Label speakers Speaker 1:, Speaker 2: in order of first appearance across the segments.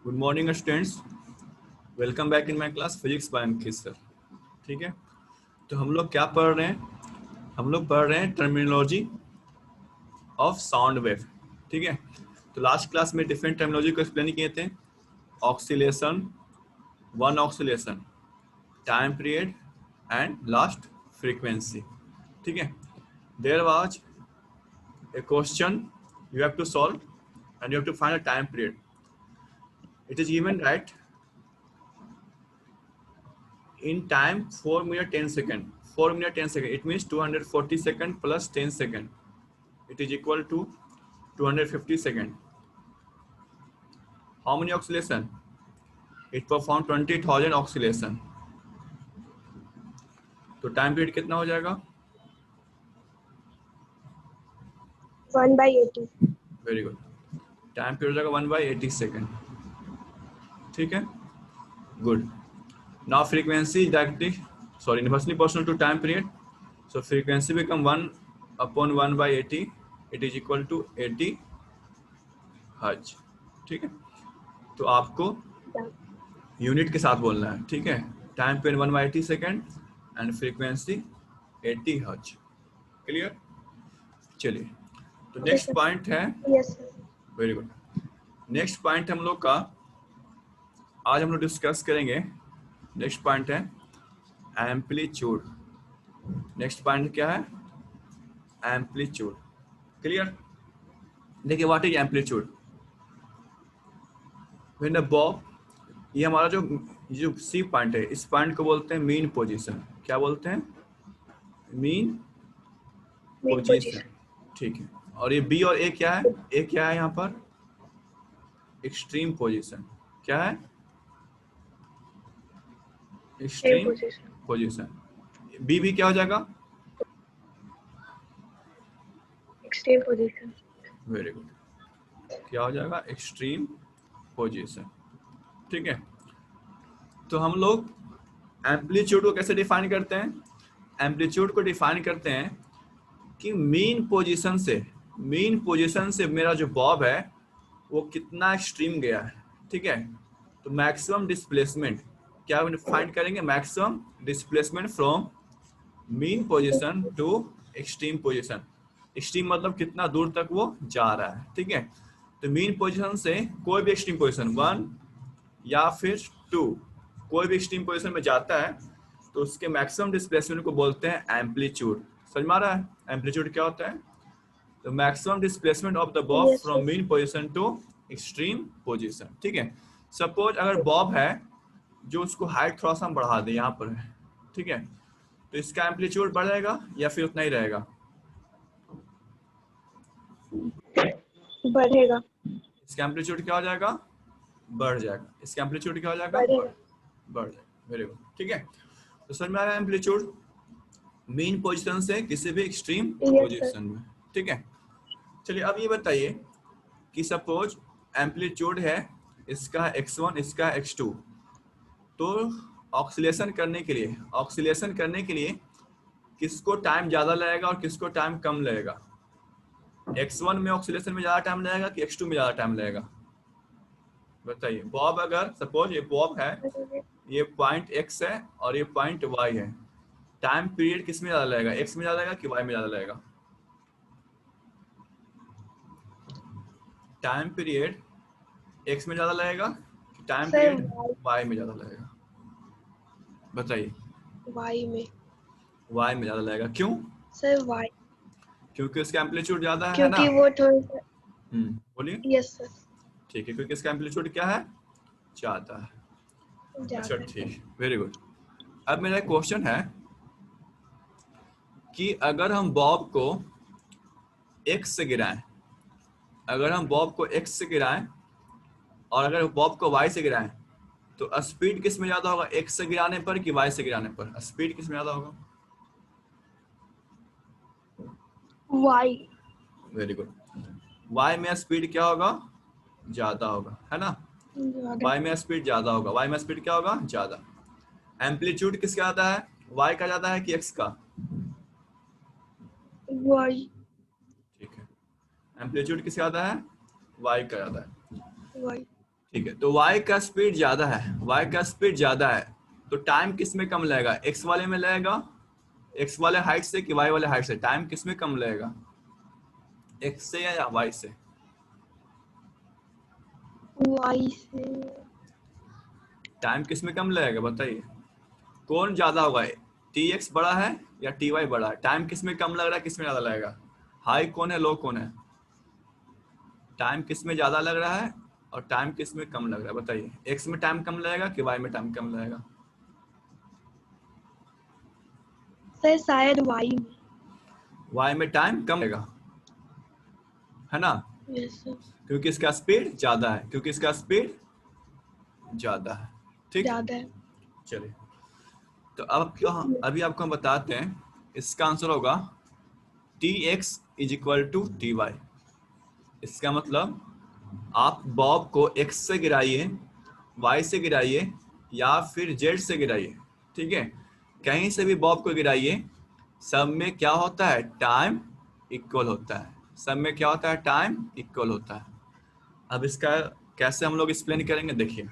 Speaker 1: Good morning students, welcome back in my class physics bye Ankit sir. ठीक है, तो हम लोग क्या पढ़ रहे हैं? हम लोग पढ़ रहे हैं टर्मिनोलॉजी ऑफ साउंड वेव। ठीक है, तो लास्ट क्लास में डिफरेंट टर्मिनोलॉजी को एक्सप्लेन किए थे। Oscillation, one oscillation, time period and last frequency. ठीक है, there was a question you have to solve and you have to find a time period. It is given right in time 4 minute 10 second. 4 minute 10 second, it means 240 second plus 10 second, it is equal to 250 second. How many oscillation? It perform 20,000 oscillation. तो time period कितना हो जाएगा?
Speaker 2: 1/80।
Speaker 1: Very good, time period हो जाएगा 1/80 second. ठीक है, good. Now frequency directly inversely proportional to time period, so frequency become 1/1/80, it is equal to 80 hertz. ठीक है, तो आपको यूनिट के साथ बोलना है। ठीक है, time period 1/80 second and frequency 80 hertz. Clear? चलिए, तो नेक्स्ट पॉइंट है, वेरी गुड, नेक्स्ट पॉइंट हम लोग का आज हम लोग डिस्कस करेंगे। नेक्स्ट पॉइंट है एम्पलीट्यूड। नेक्स्ट पॉइंट क्या है? एम्पलीट्यूड। क्लियर? देखिए, what is amplitude? When the Bob, ये हमारा जो सी पॉइंट है, इस पॉइंट को बोलते हैं मीन पोजीशन। क्या बोलते हैं? Mean position. ठीक है, और ये बी और ए क्या है? ए क्या है यहाँ पर? Extreme position. क्या है? Extreme position. बी भी क्या हो जाएगा?
Speaker 2: Extreme position.
Speaker 1: वेरी गुड, क्या हो जाएगा? Extreme position. ठीक है, तो हम लोग एम्पलीट्यूड को कैसे डिफाइन करते हैं? एम्पलीट्यूड को डिफाइन करते हैं कि मीन पोजीशन से मेरा जो बॉब है वो कितना एक्सट्रीम गया है। ठीक है, तो मैक्सिमम डिस्प्लेसमेंट क्या फाइंड करेंगे? Maximum displacement from mean position to extreme position. Extreme मतलब कितना दूर तक वो जा रहा है। ठीक है, तो मीन पोजीशन से कोई भी एक्सट्रीम पोजीशन 1 या फिर 2, कोई भी एक्सट्रीम पोजीशन में जाता है तो उसके मैक्सिमम डिस्प्लेसमेंट को बोलते हैं एम्पलीट्यूड। समझ में आ रहा है एम्पलीट्यूड क्या होता है? तो maximum displacement of the bob from mean position to extreme position. ठीक है, सपोज अगर बॉब है जो उसको हाइट थोड़ा सा बढ़ा दे, यहाँ पर है। ठीक है, तो इसका एम्पलीट्यूड बढ़ेगा या फिर उतना ही रहेगा?
Speaker 2: बढ़ेगा।
Speaker 1: इसका एम्पलीट्यूड क्या हो जाएगा? बढ़ जाएगा। इसका एम्पलीट्यूड क्या हो जाएगा? बढ़ जाएगा। Very good. ठीक है, तो समझ में आ रहा है एम्पलीट्यूड मीन पोजीशन से किसी भी एक्सट्रीम पोजीशन में। ठीक है, चलिए अब ये बताइए कि सपोज एम्पलीट्यूड है इसका x1, इसका x2, तो ऑक्सीलेशन करने के लिए किसको टाइम ज्यादा लगेगा और किसको टाइम कम लगेगा? x1 में ऑक्सीलेशन में ज्यादा टाइम लगेगा कि x2 में ज्यादा टाइम लगेगा? बताइए। बॉब, अगर सपोज ये बॉब है, ये पॉइंट x है और ये पॉइंट y है, टाइम पीरियड किस में ज्यादा लगेगा? x में ज्यादा लगेगा कि y में ज्यादा लगेगा? टाइम पीरियड x में ज्यादा लगेगा कि टाइम पीरियड y में ज्यादा लगेगा? बताइए।
Speaker 2: y में
Speaker 1: ज्यादा लगेगा। क्यों?
Speaker 2: सर y,
Speaker 1: क्योंकि उसका एम्पलीट्यूड ज्यादा है ना?
Speaker 2: क्योंकि वो थोड़ा,
Speaker 1: बोलिए।
Speaker 2: Yes sir.
Speaker 1: ठीक है, क्योंकि इसका एम्पलीट्यूड क्या है? ज्यादा है। अच्छा, ठीक, वेरी गुड। अब मेरा क्वेश्चन है कि अगर हम बॉब को x से गिराएं, और अगर बॉब को y से गिराएं, तो स्पीड किस में ज्यादा होगा? x से गिराने पर कि y से गिराने पर? स्पीड किस में ज्यादा होगा?
Speaker 2: y।
Speaker 1: वेरी गुड, y में स्पीड क्या होगा? ज्यादा होगा, है ना? y में स्पीड ज्यादा होगा। y में स्पीड क्या होगा? ज्यादा। एम्पलीट्यूड किसका ज्यादा है? y का ज्यादा है कि x का?
Speaker 2: y।
Speaker 1: ठीक है, एम्पलीट्यूड किसका ज्यादा है? y का ज्यादा है।
Speaker 2: y।
Speaker 1: ठीक है, तो y का स्पीड ज्यादा है, y का स्पीड ज्यादा है, तो टाइम किस में कम लगेगा? x वाले में लगेगा, x वाले हाइट से कि y वाले हाइट से? टाइम किस में कम लगेगा, x से या y से?
Speaker 2: वाई से।
Speaker 1: टाइम किस में कम लगेगा बताइए, कौन ज्यादा होगा? tx बड़ा है या ty बड़ा है? टाइम किस में कम लग रहा है, किस में ज्यादा लगेगा? हाई कौन है, लो कौन है? टाइम किस में ज्यादा लग रहा है और टाइम किस में कम लग रहा है बताइए, x में टाइम कम लगेगा कि y में टाइम कम लगेगा?
Speaker 2: सर शायद वाई में।
Speaker 1: y में टाइम कम लगेगा, है ना,
Speaker 2: यस सर।
Speaker 1: क्योंकि इसका स्पीड ज्यादा है, क्योंकि इसका स्पीड ज्यादा है। ठीक,
Speaker 2: ज्यादा है।
Speaker 1: चलिए, तो अब क्या, अभी आपको हम बताते हैं, इसका आंसर होगा tx is equal to T Y. इसका मतलब आप बॉब को x से गिराइए, y से गिराइए या फिर z से गिराइए, ठीक है, कहीं से भी बॉब को गिराइए, सब में क्या होता है, टाइम इक्वल होता है, सब में क्या होता है, टाइम इक्वल होता है। अब इसका कैसे हम लोग एक्सप्लेन करेंगे, देखिए,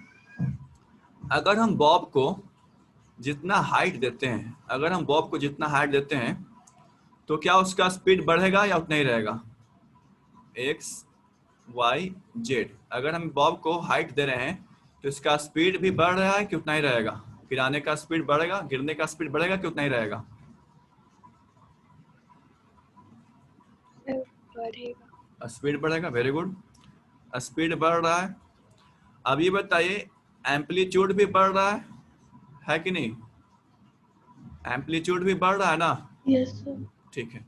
Speaker 1: अगर हम बॉब को जितना हाइट देते हैं, अगर हम बॉब को जितना हाइट देते हैं, तो क्या उसका स्पीड बढ़ेगा या उतना ही रहेगा? एक्स वाई जेड, अगर हम बॉब को हाइट दे रहे हैं तो इसका स्पीड भी बढ़ रहा है कि उतना ही रहेगा? गिराने का स्पीड बढ़ेगा, गिरने का स्पीड बढ़ेगा कि उतना ही रहेगा?
Speaker 2: सर बढ़ेगा।
Speaker 1: स्पीड बढ़ेगा, वेरी गुड, स्पीड बढ़ रहा है। अब ये बताइए, एम्पलीट्यूड भी बढ़ रहा है कि नहीं? एम्पलीट्यूड भी बढ़ रहा है ना?
Speaker 2: Yes sir.
Speaker 1: ठीक है,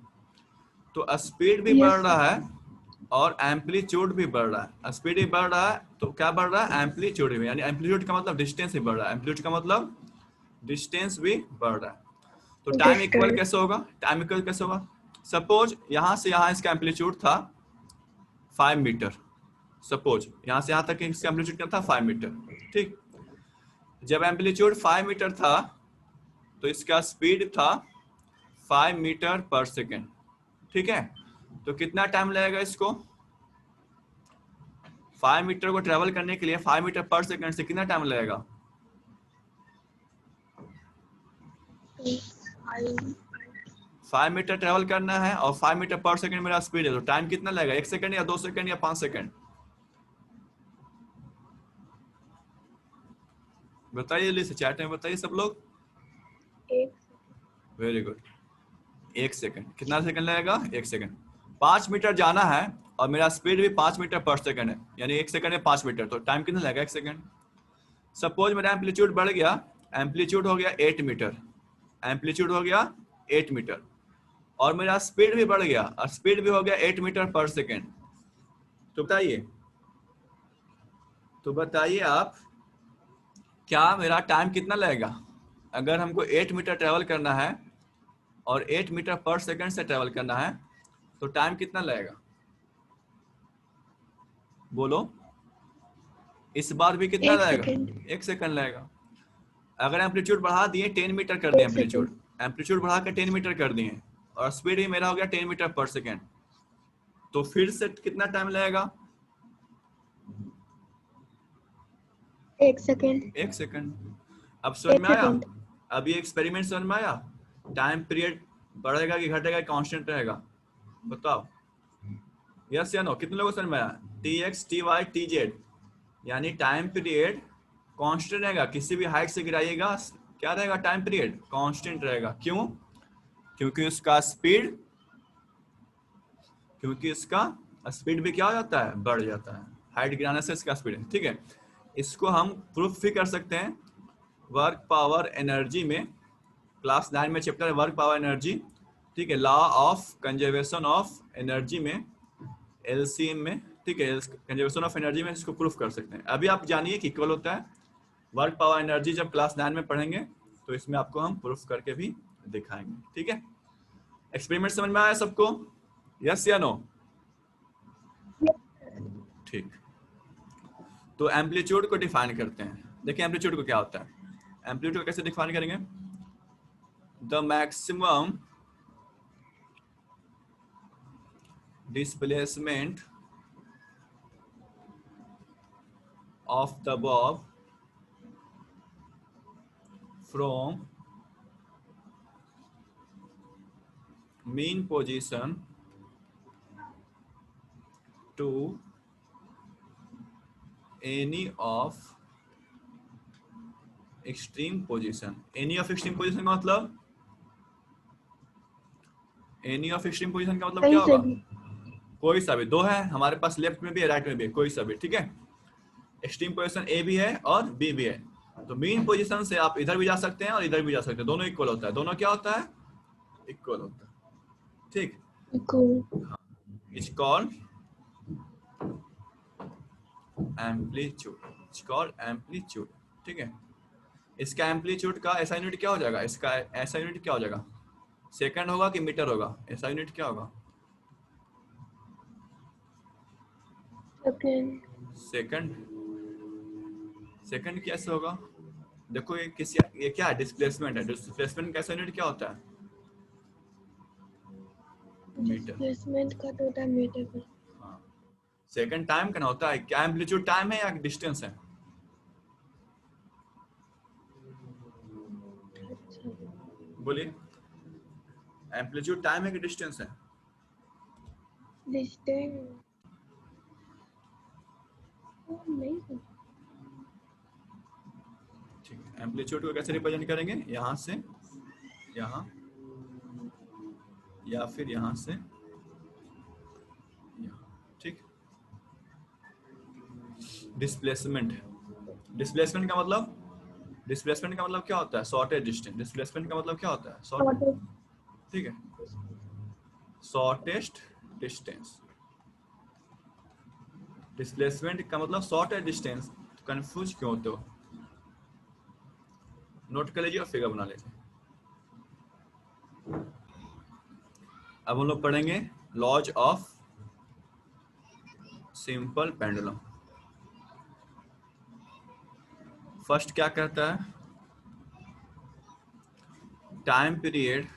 Speaker 1: तो स्पीड भी बढ़
Speaker 2: यस सर।
Speaker 1: रहा है और एम्पलीट्यूड भी बढ़ रहा है। स्पीड भी बढ़ रहा है तो क्या बढ़ रहा है, एम्पलीट्यूड भी, यानी एम्पलीट्यूड का मतलब डिस्टेंस भी बढ़ रहा है, एम्पलीट्यूड का मतलब डिस्टेंस भी बढ़ रहा है। तो टाइम इक्वल
Speaker 2: डिस्टेंस।
Speaker 1: कैसे होगा, टाइम इक्वल कैसे होगा? सपोज यहां से यहां इसका एम्पलीट्यूड था 5 मीटर, सपोज यहां से यहां तक इसका एम्पलीट्यूड क्या था, 5 मीटर, ठीक, जब एम्पलीट्यूड 5 मीटर था तो इसका स्पीड था 5 मीटर पर सेकेंड, ठीक है, तो कितना टाइम लगेगा इसको, 5 मीटर को ट्रेवल करने के लिए 5 मीटर पर सेकेंड से कितना टाइम लगेगा? 5 मीटर ट्रेवल करना है और 5 मीटर पर सेकेंड मेरा स्पीड है, तो टाइम कितना लगेगा, 1 सेकेंड या 2 सेकेंड या 5 सेकेंड? बताइए जल्दी से, चैट में बताइए सब लोग।
Speaker 2: एक।
Speaker 1: वेरी गुड, 1 सेकेंड, कितना सेकेंड लगेगा, 1 सेकेंड। 5 मीटर जाना है और मेरा स्पीड भी 5 मीटर पर सेकेंड है, यानी 1 सेकेंड में 5 मीटर, तो टाइम कितना लगेगा, 1 सेकेंड। सपोज मेरा एम्पलीट्यूड बढ़ गया, एम्पलीट्यूड हो गया 8 मीटर, एम्पलीट्यूड हो गया 8 मीटर, और मेरा स्पीड भी बढ़ गया, और स्पीड भी हो गया 8 मीटर पर सेकेंड, तो बताइए, तो बताइए आप, क्या मेरा टाइम कितना लगेगा? अगर हमको 8 मीटर ट्रेवल करना है और 8 मीटर पर सेकेंड से ट्रेवल करना है, तो टाइम कितना लगेगा, बोलो, इस बार भी कितना
Speaker 2: एक
Speaker 1: लगेगा,
Speaker 2: सेकेंड।
Speaker 1: 1 सेकंड लगेगा। अगर एम्पलीट्यूड बढ़ा दिए, 10 मीटर कर दिए,
Speaker 2: एक सेकेंड।
Speaker 1: एम्पलीट्यूड एम्पलीट्यूड बढ़ा के 10 मीटर कर दिए, और स्पीड ही मेरा हो गया 10 मीटर पर सेकेंड, तो फिर से कितना टाइम लगेगा,
Speaker 2: एक सेकेंड।
Speaker 1: 1 सेकंड। अब समझ
Speaker 2: एक
Speaker 1: में आया?
Speaker 2: सेकेंड।
Speaker 1: अब ये एक्सपेरिमेंट समझ में आया? टाइम पीरियड बढ़ेगा कि घटेगा, कांस्टेंट रहेगा, बताओ, यस या नो? कितने लोगों को समझ में आया? T X T Y T Z, यानी टाइम पीरियड कांस्टेंट रहेगा, किसी भी हाइट से गिराइएगा क्या रहेगा, टाइम पीरियड कांस्टेंट रहेगा। क्यों? क्योंकि उसका स्पीड, क्योंकि इसका स्पीड भी क्या हो जाता है, बढ़ जाता है, हाइट गिराने से इसका स्पीड, ठीक है। इसको हम प्रूफ भी कर सकते हैं वर्क पावर एनर्जी में, क्लास 9 में चैप्टर है वर्क पावर एनर्जी, ठीक है, law of conservation of energy में, एलसीएम में, ठीक है, कंजर्वेशन ऑफ एनर्जी में इसको प्रूफ कर सकते हैं। अभी आप जानिए कि इक्वल होता है वर्क पावर एनर्जी, जब क्लास 9 में पढ़ेंगे तो इसमें आपको हम प्रूफ करके भी दिखाएंगे, ठीक है। एक्सपेरिमेंट समझ में आया सबको, यस या नो? ठीक, तो एम्पलीट्यूड को डिफाइन करते हैं। देखिए एम्पलीट्यूड को क्या होता है, एम्पलीट्यूड को कैसे डिफाइन करेंगे, the maximum displacement of the bob from mean position to any of extreme position. any of extreme position का मतलब, any of extreme position का मतलब
Speaker 2: कहीं
Speaker 1: क्या
Speaker 2: से
Speaker 1: होगा?
Speaker 2: भी।
Speaker 1: कोई सा भी, दो है हमारे पास, लेफ्ट में भी है राइट में भी है, कोई सा भी, ठीक है। एक्सट्रीम पोजीशन ए भी है और बी भी है, तो मीन पोजीशन से आप इधर भी जा सकते हैं और इधर भी जा सकते हैं, दोनों इक्वल होता है। दोनों क्या होता है? इक्वल होता है, ठीक।
Speaker 2: इक्वल।
Speaker 1: हाँ, it's called amplitude, it's called amplitude, ठीक है। इसका एम्पलीट्यूड का ऐसा यूनिट क्या हो जाएगा? इसका ऐसा यूनिट क्या हो जाएगा? सेकंड होगा कि मीटर होगा? ऐसा यूनिट क्या होगा?
Speaker 2: सेकंड।
Speaker 1: सेकंड। सेकंड कैसे होगा? देखो ये किसी, ये क्या है? डिस्प्लेसमेंट है। डिस्प्लेसमेंट कैसा यूनिट क्या होता है? मीटर।
Speaker 2: डिस्प्लेसमेंट का तो होता है मीटर पर।
Speaker 1: हाँ, सेकंड टाइम का ना होता है। क्या एम्पलीट्यूड टाइम है या डिस्टेंस है?
Speaker 2: अच्छा,
Speaker 1: बोलिए, एम्पलीट्यूड टाइम है कि डिस्टेंस है?
Speaker 2: डिस्टेंस नहीं है।
Speaker 1: ठीक है, एम्पलीट्यूड को कैसे रिप्रेजेंट करेंगे? यहाँ से यहाँ, या फिर यहाँ से यहाँ, ठीक। डिस्प्लेसमेंट, डिस्प्लेसमेंट का मतलब, डिस्प्लेसमेंट का मतलब क्या होता है? Shortest distance. डिस्प्लेसमेंट का मतलब क्या होता है? शॉर्ट, ठीक है, शॉर्टेस्ट डिस्टेंस। डिस्प्लेसमेंट का मतलब शॉर्टेस्ट डिस्टेंस। तो कंफ्यूज क्यों होते हो? नोट कर लीजिए और फिगर बना लीजिए। अब हम लोग पढ़ेंगे laws of simple pendulum. First क्या कहता है? टाइम पीरियड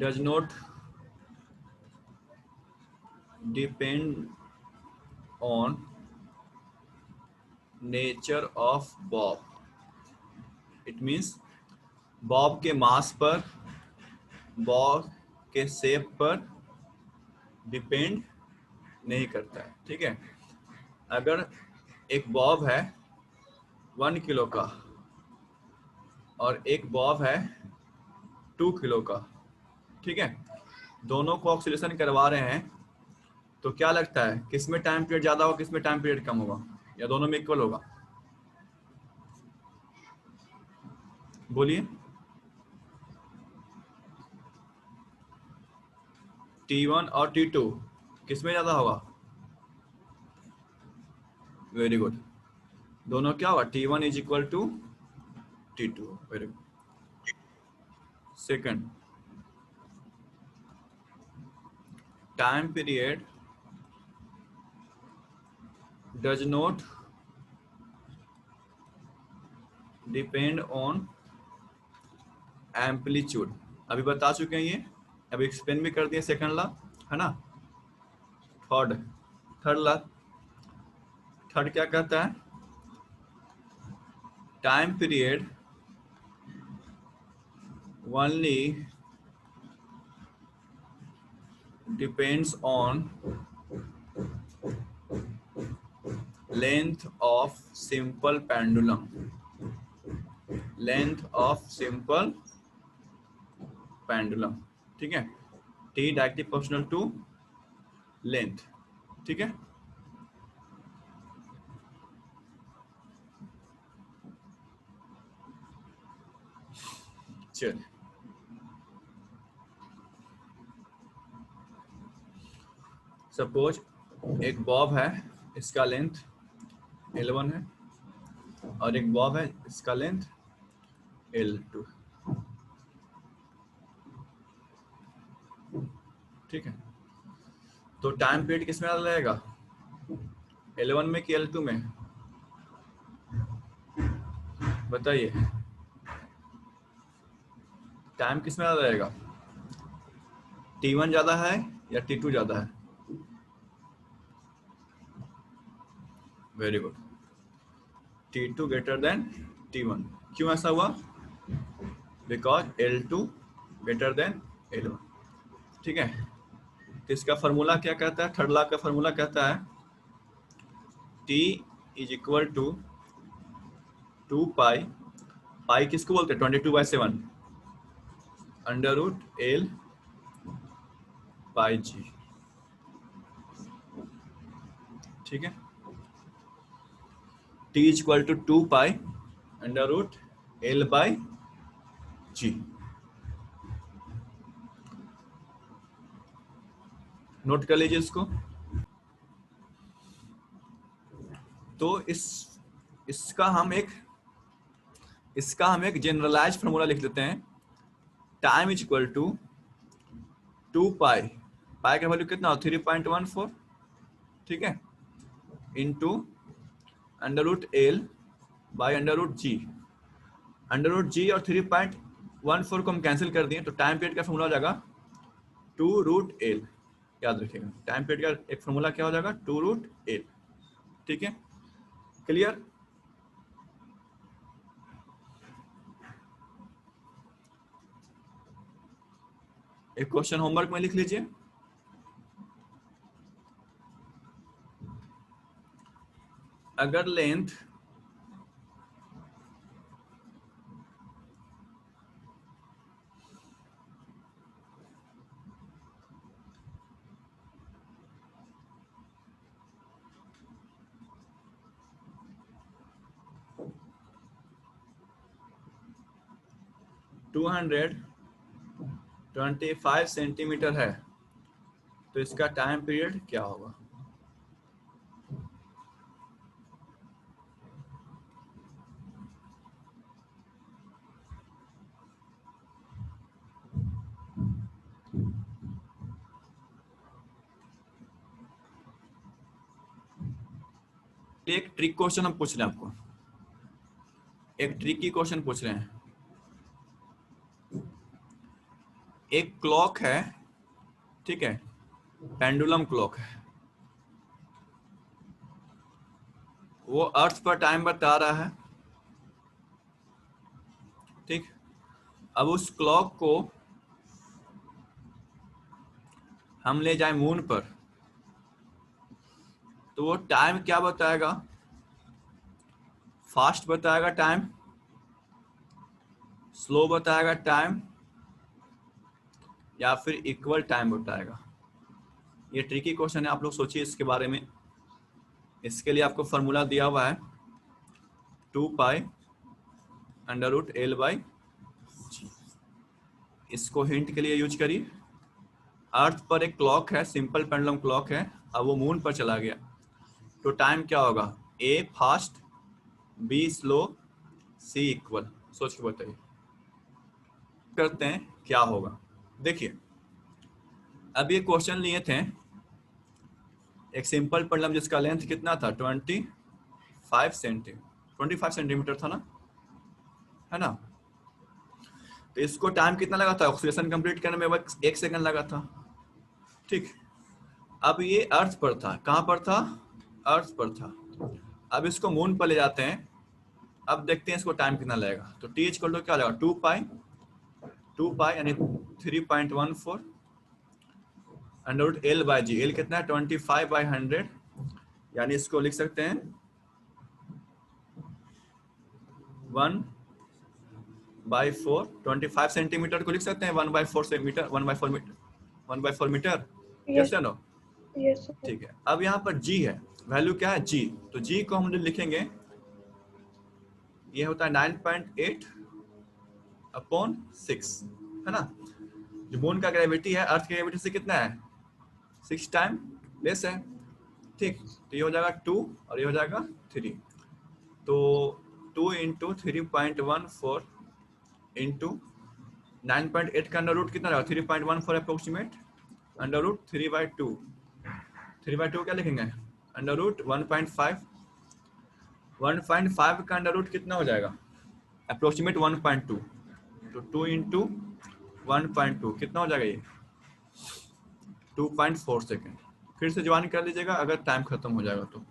Speaker 1: does not depend on nature of bob. It means bob के मास पर, बॉब के शेप पर डिपेंड नहीं करता है, ठीक है। अगर एक बॉब है 1 किलो का और एक बॉब है 2 किलो का, ठीक है, दोनों को ऑक्सीडेशन करवा रहे हैं, तो क्या लगता है किसमें टाइम पीरियड ज्यादा होगा, किसमें टाइम पीरियड कम होगा, या दोनों में इक्वल होगा? बोलिए। T1 और T2 किसमें ज्यादा होगा? वेरी गुड, दोनों क्या होगा? T1 is equal to T2, very good. Second, time period does not depend on amplitude. अभी बता चुके हैं ये, अभी एक्सप्लेन भी कर दिए सेकंड ला, है ना। थर्ड, थर्ड ला, थर्ड क्या कहता है? Time period only depends on length of simple pendulum, length of simple pendulum, ठीक है। T directly proportional to length, ठीक है। चलिए, सपोज एक बॉब है, इसका लेंथ L1 है, और एक बॉब है, इसका लेंथ L2, ठीक है। तो टाइम पीरियड किसमें ज्यादा लगेगा? L1 में कि L2 में? बताइए। टाइम किस में ज्यादा रहेगा, T1 ज्यादा है या T2 ज्यादा है? Very good, T2 greater than T1। क्यों ऐसा हुआ? Because L2 greater than L1। ठीक है, तो इसका फॉर्मूला क्या कहता है, थर्ड लॉ का फॉर्मूला कहता है T is equal to 2 pi, pi किसको बोलते हैं, 22/7 under root L by G। ठीक है, T is equal to 2 pi under root L by G। Note कर लीजिए इसको। तो इसका हम एक जनरलाइज फॉर्मूला लिख लेते हैं, time is equal to 2 pi, pi का वैल्यू कितना हो 3.14, ठीक है, into under root L by under root G। Under root G और 3.14 को हम कैंसिल कर दिए, तो टाइम पीरियड का फॉर्मूला हो जाएगा 2√L। याद रखिएगा, टाइम पीरियड का एक फॉर्मूला क्या हो जाएगा, 2√L। ठीक है, क्लियर? एक क्वेश्चन होमवर्क में लिख लीजिए। अगर लेंथ टू 225 सेंटीमीटर है तो इसका टाइम पीरियड क्या होगा? एक ट्रिक क्वेश्चन हम पूछ रहे हैं आपको, एक ट्रिकी क्वेश्चन पूछ रहे हैं। एक क्लॉक है, ठीक है, पेंडुलम क्लॉक है, वो अर्थ पर टाइम बता रहा है। ठीक, अब उस क्लॉक को हम ले जाए मून पर, तो वो टाइम क्या बताएगा, फास्ट बताएगा टाइम, स्लो बताएगा टाइम, या फिर इक्वल टाइम बताएगा? ये ट्रिकी क्वेश्चन है, आप लोग सोचिए इसके बारे में। इसके लिए आपको फॉर्मूला दिया हुआ है 2 pi under root L by G। इसको हिंट के लिए यूज करिए। अर्थ पर एक क्लॉक है, सिंपल पेंडुलम क्लॉक है, अब वो मून पर चला गया, तो टाइम क्या होगा, A fast, B slow, C equal? सोच के बताइए, करते हैं क्या होगा। देखिए, अब ये क्वेश्चन लिए थे एक सिंपल पेंडुलम जिसका लेंथ कितना था 25 सेंटीमीटर था ना, है ना? तो इसको टाइम कितना लगा था ऑक्सीलेशन कंप्लीट करने में, बस 1 सेकंड लगा था। ठीक, अब ये अर्थ पर था, कहां पर था, अर्थ पर था। अब इसको मून पर ले जाते हैं, अब देखते हैं इसको टाइम कितना लगेगा। तो T इक्वल टू क्या लगेगा, 2 पाई यानी 3.14 under root L by G। L कितना है 25/100, यानी इसको लिख सकते हैं 1/4। 25 सेंटीमीटर को लिख सकते हैं 1/4 सेंटीमीटर, 1/4 मीटर। यस या नो?
Speaker 2: Yes sir.
Speaker 1: ठीक है, अब यहाँ पर G है, वैल्यू क्या है G, तो G को हम जो लिखेंगे ये होता है 9.8/6, है ना? जो मून का ग्रेविटी है अर्थ की ग्रेविटी से कितना है, 6 टाइम लेस है। ठीक, तो ये हो जाएगा 2 और ये हो जाएगा 3, तो 2 इंटू 3.14 इंटू 9.8 का अंडर रूट कितना रहेगा 3.14 अप्रोक्सीमेट, अंडर रूट 3/2। 3/2 क्या लिखेंगे, अंडर रूट 1.5। 1.5 का अंडर रूट कितना हो जाएगा, अप्रोक्सीमेट 1.2, तो 2 इंटू 1.2 कितना हो जाएगा ये 2.4 सेकेंड। फिर से ज्वाइन कर लीजिएगा अगर टाइम खत्म हो जाएगा तो।